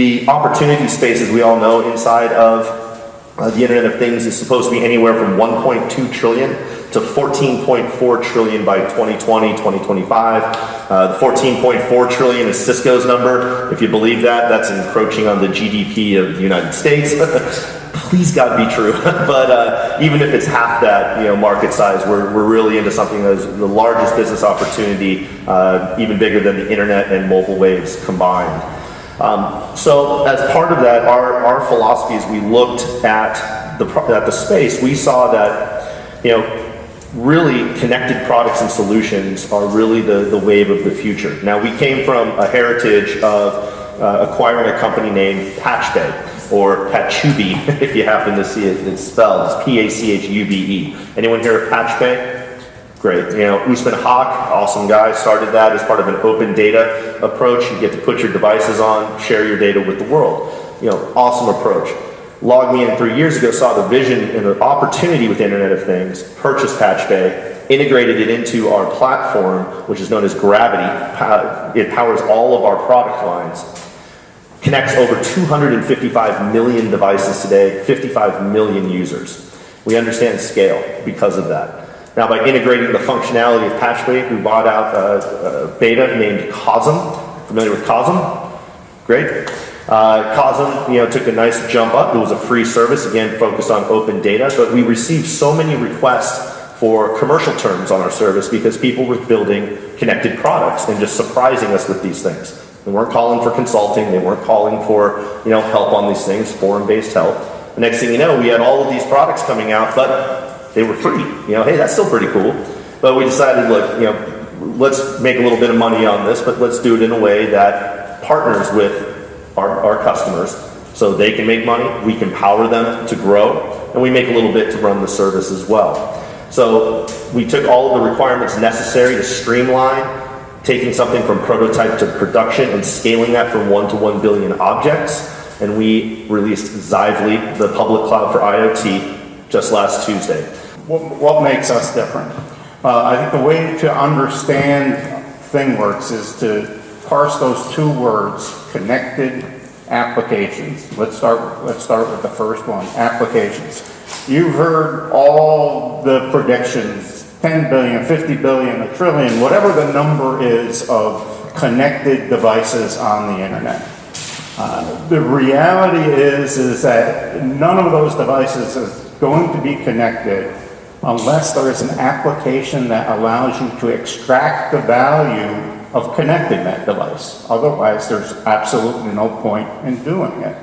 The opportunity space, as we all know, inside of the Internet of Things is supposed to be anywhere from 1.2 trillion to 14.4 trillion by 2020, 2025. The 14.4 trillion is Cisco's number. If you believe that, that's encroaching on the GDP of the United States. Please God be true. But even if it's half that, market size, we're really into something that is the largest business opportunity, even bigger than the internet and mobile waves combined. So as part of that, our philosophy as we looked at the space, we saw that, really connected products and solutions are really the wave of the future. Now, we came from a heritage of acquiring a company named Patchbay, or Patchube, if you happen to see it, it's spelled, it's P-A-C-H-U-B-E. Anyone hear of Patchbay? Great. Usman Haq, awesome guy, started that as part of an open data approach. You get to put your devices on, share your data with the world. Awesome approach. LogMeIn 3 years ago saw the vision and the opportunity with the Internet of Things, purchased Patchbay, integrated it into our platform, which is known as Gravity. It powers all of our product lines. Connects over 255 million devices today, 55 million users. We understand scale because of that. Now, by integrating the functionality of Patchbay, we bought out a beta named Cosm. Familiar with Cosm? Great. Cosm, took a nice jump up. It was a free service, again, focused on open data, but we received so many requests for commercial terms on our service because people were building connected products and just surprising us with these things. They weren't calling for consulting. They weren't calling for, help on these things, forum-based help. The next thing you know, we had all of these products coming out, but they were free. Hey, that's still pretty cool. But we decided, look, let's make a little bit of money on this, but let's do it in a way that partners with our customers so they can make money, we can power them to grow, and we make a little bit to run the service as well. So we took all of the requirements necessary to streamline taking something from prototype to production and scaling that from 1 to 1 billion objects, and we released Xively, the public cloud for IoT, just last Tuesday. What makes us different? I think the way to understand ThingWorx is to parse those two words, connected applications. Let's start with the first one, applications. You've heard all the predictions, 10 billion, 50 billion, a trillion, whatever the number is of connected devices on the internet. The reality is that none of those devices is going to be connected unless there is an application that allows you to extract the value of connecting that device. Otherwise, there's absolutely no point in doing it.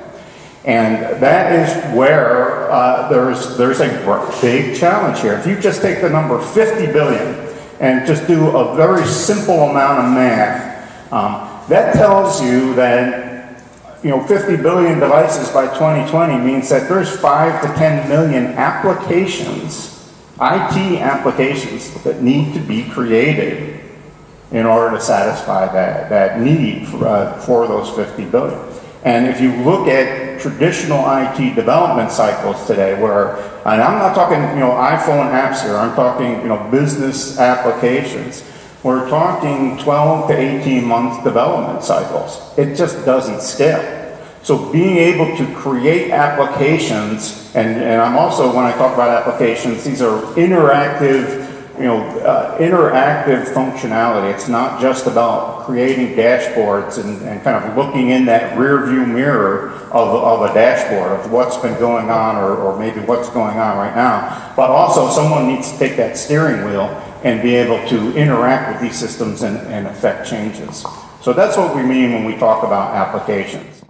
And that is where there's a big challenge here. If you just take the number 50 billion and just do a very simple amount of math, that tells you that 50 billion devices by 2020 means that there's 5 to 10 million applications, IT applications, that need to be created in order to satisfy that need for those 50 billion. And if you look at traditional IT development cycles today, and I'm not talking iPhone apps here, I'm talking business applications, we're talking 12 to 18 month development cycles. It just doesn't scale. So being able to create applications, and I'm also, when I talk about applications, these are interactive functionality. It's not just about creating dashboards and kind of looking in that rear view mirror of a dashboard of what's been going on or maybe what's going on right now. But also someone needs to take that steering wheel and be able to interact with these systems and affect changes. So that's what we mean when we talk about applications.